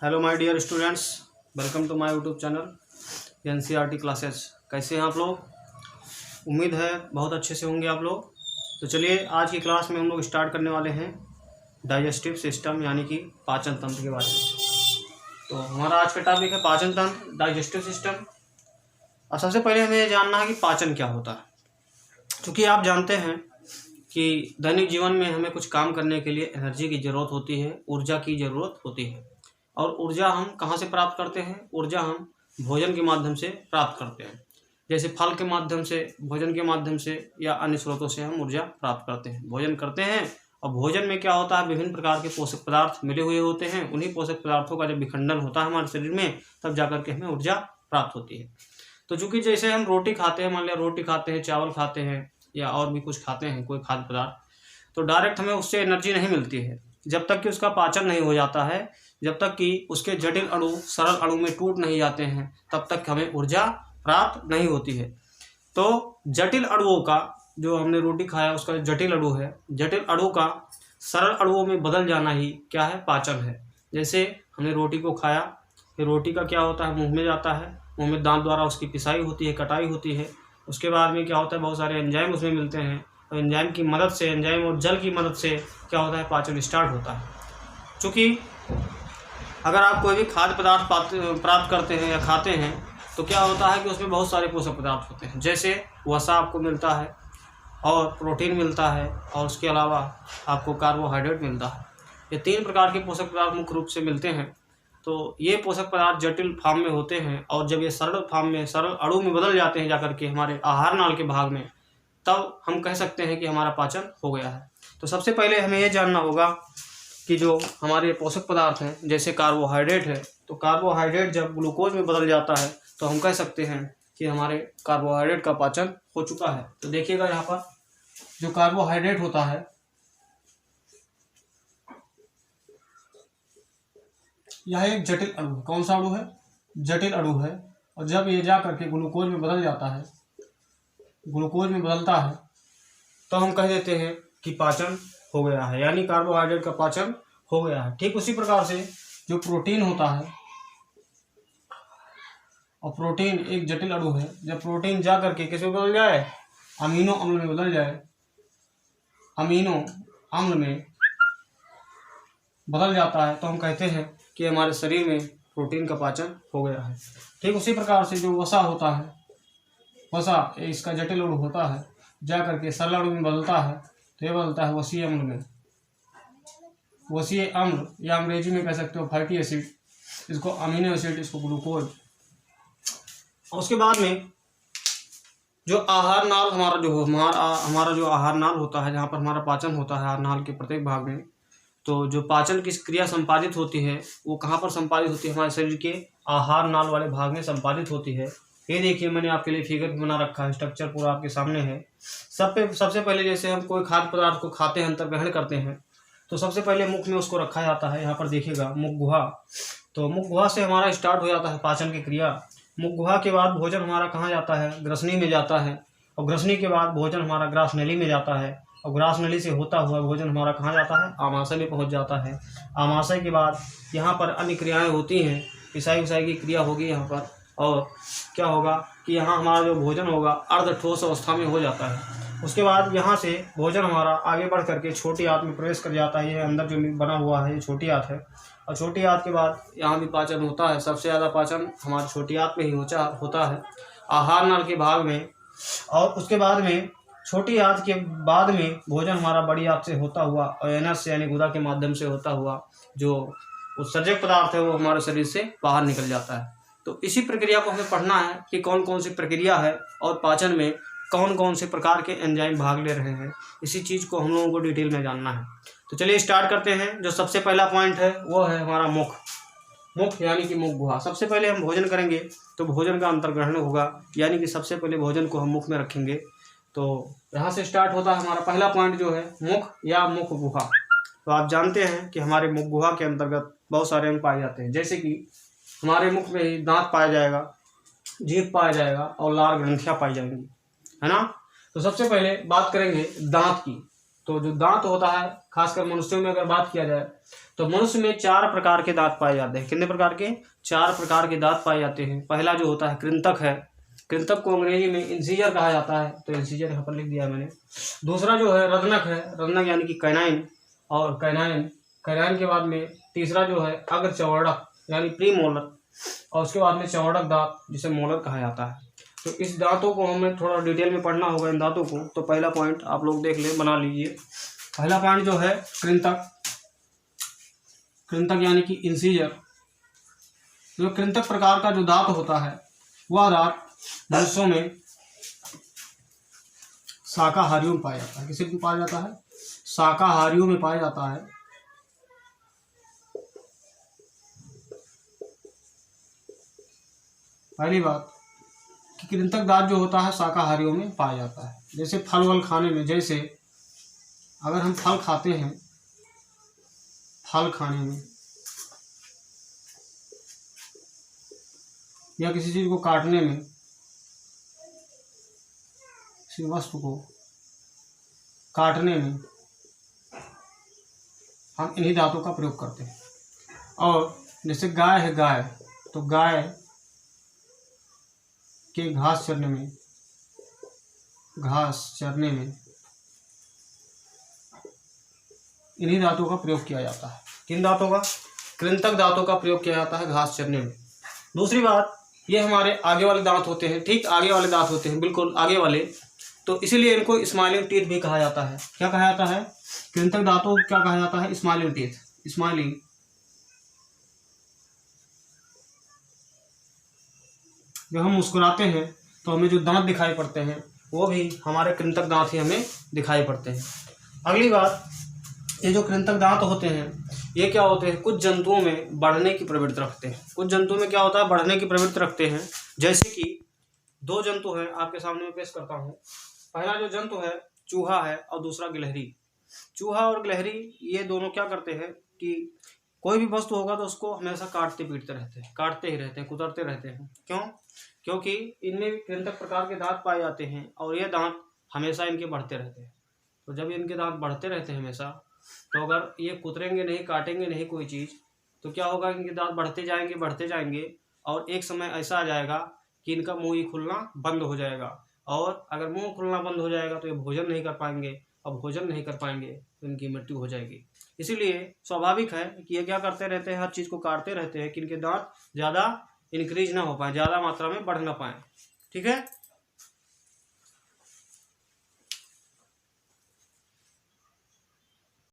Hello my dear students, welcome to my YouTube channel NCERT classes. कैसे हैं आप लोग? उम्मीद है बहुत अच्छे से होंगे आप लोग। तो चलिए आज की क्लास में हम लोग स्टार्ट करने वाले हैं डाइजेस्टिव सिस्टम यानी कि पाचन तंत्र के बारे में। तो हमारा आज का टॉपिक है पाचन तंत्र, डाइजेस्टिव सिस्टम। और सबसे पहले हमें ये जानना है कि पाचन क्या होता है, क्योंकि आप जानते हैं कि दैनिक जीवन में हमें कुछ काम करने के लिए एनर्जी की ज़रूरत होती है, ऊर्जा की ज़रूरत होती है। और ऊर्जा हम कहाँ से प्राप्त करते हैं? ऊर्जा हम भोजन के माध्यम से प्राप्त करते हैं, जैसे फल के माध्यम से, भोजन के माध्यम से या अन्य स्रोतों से हम ऊर्जा प्राप्त करते हैं, भोजन करते हैं। और भोजन में क्या होता है, विभिन्न प्रकार के पोषक पदार्थ मिले हुए होते हैं। उन्हीं पोषक पदार्थों का जब विखंडन होता है हमारे शरीर में, तब जाकर के हमें ऊर्जा प्राप्त होती है। तो चूंकि जैसे हम रोटी खाते हैं, मान लिया रोटी खाते हैं, चावल खाते हैं या और भी कुछ खाते हैं, कोई खाद्य पदार्थ, तो डायरेक्ट हमें उससे एनर्जी नहीं मिलती है जब तक कि उसका पाचन नहीं हो जाता है, जब तक कि उसके जटिल अणु सरल अणु में टूट नहीं जाते हैं, तब तक हमें ऊर्जा प्राप्त नहीं होती है। तो जटिल अणुओं का, जो हमने रोटी खाया उसका जटिल अणु है, जटिल अणु का सरल अणुओं में बदल जाना ही क्या है? पाचन है। जैसे हमने रोटी को खाया, फिर रोटी का क्या होता है, मुंह में जाता है, मुंह में दांत द्वारा उसकी पिसाई होती है, कटाई होती है। उसके बाद में क्या होता है, बहुत सारे एंजाइम उसमें मिलते हैं, और एंजाइम की मदद से, एंजाइम और जल की मदद से क्या होता है, पाचन स्टार्ट होता है। चूँकि अगर आप कोई भी खाद्य पदार्थ प्राप्त करते हैं या खाते हैं, तो क्या होता है कि उसमें बहुत सारे पोषक पदार्थ होते हैं। जैसे वसा आपको मिलता है, और प्रोटीन मिलता है, और उसके अलावा आपको कार्बोहाइड्रेट मिलता है। ये 3 प्रकार के पोषक पदार्थ मुख्य रूप से मिलते हैं। तो ये पोषक पदार्थ जटिल फॉर्म में होते हैं, और जब ये सरल फॉर्म में, सरल अणु में बदल जाते हैं जाकर के हमारे आहार नाल के भाग में, तब हम कह सकते हैं कि हमारा पाचन हो गया है। तो सबसे पहले हमें ये जानना होगा कि जो हमारे पोषक पदार्थ हैं, जैसे कार्बोहाइड्रेट है, तो कार्बोहाइड्रेट जब ग्लूकोज में बदल जाता है तो हम कह सकते हैं कि हमारे कार्बोहाइड्रेट का पाचन हो चुका है। तो देखिएगा यहाँ पर जो कार्बोहाइड्रेट होता है, यह एक जटिल अणु है। कौन सा अणु है? जटिल अणु है। और जब ये जा करके ग्लूकोज में बदल जाता है, ग्लूकोज में बदलता है, तो हम कह देते हैं कि पाचन हो गया है, यानी कार्बोहाइड्रेट का पाचन हो गया है। ठीक उसी प्रकार से जो प्रोटीन होता है, और प्रोटीन एक जटिल अणु है, जब प्रोटीन जा करके किस में बदल जाए, अमीनो अम्ल में बदल जाए, अमीनो अम्ल में बदल जाता है, तो हम कहते हैं कि हमारे शरीर में प्रोटीन का पाचन हो गया है। ठीक उसी प्रकार से जो वसा होता है, वसा इसका जटिल अणु होता है, जा करके सरल अणु में बदलता है, तो ये बदलता है वसीय अम्ल में। वसीय अम्ल या अंग्रेजी में कह सकते हो फैटी एसिड, इसको अमीनो एसिड, इसको ग्लूकोज। उसके बाद में जो आहार नाल, हमारा जो आहार नाल होता है, जहाँ पर हमारा पाचन होता है आहार नाल के प्रत्येक भाग में, तो जो पाचन की क्रिया संपादित होती है वो कहाँ पर संपादित होती है? हमारे शरीर के आहार नाल वाले भाग में संपादित होती है। ये देखिए मैंने आपके लिए फिगर बना रखा है, स्ट्रक्चर पूरा आपके सामने है। सबसे पहले जैसे हम कोई खाद्य पदार्थ को खाते हैं, अंतर ग्रहण करते हैं, तो सबसे पहले मुख में उसको रखा जाता है। यहाँ पर देखिएगा मुख गुहा, तो मुख गुहा से हमारा स्टार्ट हो जाता है पाचन की क्रिया। मुख गुहा के बाद भोजन हमारा कहाँ जाता है? ग्रसनी में जाता है, और ग्रसनी के बाद भोजन हमारा ग्रास नली में जाता है, और ग्रास नली से होता हुआ भोजन हमारा कहाँ जाता है? आमाशय में पहुँच जाता है। आमाशय के बाद यहाँ पर अन्य क्रियाएँ होती हैं, पिसाई विसाई की क्रिया होगी यहाँ पर, और क्या होगा कि यहाँ हमारा जो भोजन होगा अर्ध ठोस अवस्था में हो जाता है। उसके बाद यहाँ से भोजन हमारा आगे बढ़ करके छोटी आंत में प्रवेश कर जाता है। ये अंदर जो बना हुआ है ये छोटी आंत है, और छोटी आंत के बाद यहाँ भी पाचन होता है। सबसे ज़्यादा पाचन हमारी छोटी आंत में ही होता है, आहार नाल के भाग में। और उसके बाद में छोटी आंत के बाद में भोजन हमारा बड़ी आंत से होता हुआ, और एनस से यानी गुदा के माध्यम से होता हुआ जो उत्सर्जक पदार्थ है वो हमारे शरीर से बाहर निकल जाता है। तो इसी प्रक्रिया को हमें पढ़ना है कि कौन कौन सी प्रक्रिया है, और पाचन में कौन कौन से प्रकार के एंजाइम भाग ले रहे हैं। इसी चीज़ को हम लोगों को डिटेल में जानना है। तो चलिए स्टार्ट करते हैं। जो सबसे पहला पॉइंट है वो है हमारा मुख। मुख यानी कि मुख गुहा। सबसे पहले हम भोजन करेंगे तो भोजन का अंतर्ग्रहण होगा, यानी कि सबसे पहले भोजन को हम मुख में रखेंगे। तो यहाँ से स्टार्ट होता है हमारा पहला पॉइंट जो है मुख या मुख गुहा। तो आप जानते हैं कि हमारे मुख गुहा के अंतर्गत बहुत सारे अंग पाए जाते हैं, जैसे कि हमारे मुख में ही दांत पाया जाएगा, जीभ पाया जाएगा, और लार ग्रंथियाँ पाई जाएंगी, है ना। तो सबसे पहले बात करेंगे दांत की। तो जो दांत होता है खासकर मनुष्यों में अगर बात किया जाए तो मनुष्य में 4 प्रकार के दांत पाए जाते हैं। कितने प्रकार के? 4 प्रकार के दांत पाए जाते हैं। पहला जो होता है कृंतक है। कृंतक को अंग्रेजी में इंसीजर कहा जाता है, तो इंसीजर यहाँ पर लिख दिया मैंने। दूसरा जो है रत्नक है, रत्नक यानी कि कैनाइन, और कैनाइन के बाद में तीसरा जो है अग्रचर्वणक यानी प्रीमोलर, और उसके बाद में चौड़क दांत जिसे मोलर कहा जाता है। तो इस दांतों को हमें थोड़ा डिटेल में पढ़ना होगा इन दांतों को। तो पहला पॉइंट आप लोग देख लें, बना लीजिए। पहला पॉइंट जो है कृंतक, कृंतक यानी कि इंसीजर। जो कृंतक प्रकार का जो दांत होता है वह दांत मनुष्यों में शाकाहारियों में पाया जाता है। किसी में पाया जाता है? शाकाहारियों में पाया जाता है। पहली बात कि कृंतक दांत जो होता है शाकाहारियों में पाया जाता है। जैसे फल वल खाने में, जैसे अगर हम फल खाते हैं, फल खाने में या किसी चीज को काटने में, किसी वस्तु को काटने में हम इन्हीं दांतों का प्रयोग करते हैं। और जैसे गाय है, गाय, तो गाय के घास चरने में इन्हीं दांतों का प्रयोग किया जाता है। किन दांतों का? कृंतक दांतों का प्रयोग किया जाता है घास चरने में। दूसरी बात, ये हमारे आगे वाले दांत होते हैं, ठीक आगे वाले दांत होते हैं, बिल्कुल आगे वाले, तो इसीलिए इनको स्माइलिंग टीथ भी कहा जाता है। क्या कहा जाता है? कृंतक दांतों को क्या कहा जाता है? Smiling teeth. स्माइलिंग, जब हम मुस्कुराते हैं तो हमें जो दांत दिखाई पड़ते हैं वो भी हमारे कृंतक दांत ही हमें दिखाई पड़ते हैं। अगली बात, ये जो कृंतक दांत होते हैं ये क्या होते हैं? कुछ जंतुओं में बढ़ने की प्रवृत्ति रखते हैं। कुछ जंतुओं में क्या होता है? बढ़ने की प्रवृत्ति रखते हैं। जैसे कि 2 जंतु हैं, आपके सामने मैं पेश करता हूँ। पहला जो जंतु है चूहा है और दूसरा गिलहरी। चूहा और गिलहरी ये दोनों क्या करते हैं कि कोई भी वस्तु होगा तो उसको हमेशा काटते पीटते रहते हैं, काटते ही रहते हैं, कुतरते रहते हैं। क्यों? क्योंकि इनमें भी कृंतक प्रकार के दांत पाए जाते हैं और ये दांत हमेशा इनके बढ़ते रहते हैं। तो जब इनके दांत बढ़ते रहते हैं हमेशा, तो अगर ये कुतरेंगे नहीं, काटेंगे नहीं कोई चीज़, तो क्या होगा? इनके दांत बढ़ते जाएंगे और एक समय ऐसा आ जाएगा कि इनका मुंह ही खुलना बंद हो जाएगा। और अगर मुंह खुलना बंद हो जाएगा तो ये भोजन नहीं कर पाएंगे, और भोजन नहीं कर पाएंगे तो इनकी मृत्यु हो जाएगी। इसीलिए स्वाभाविक है कि ये क्या करते रहते हैं? हर चीज़ को काटते रहते हैं कि इनके दांत ज़्यादा इंक्रीज ना हो पाए, ज़्यादा मात्रा में बढ़ ना पाए। ठीक है।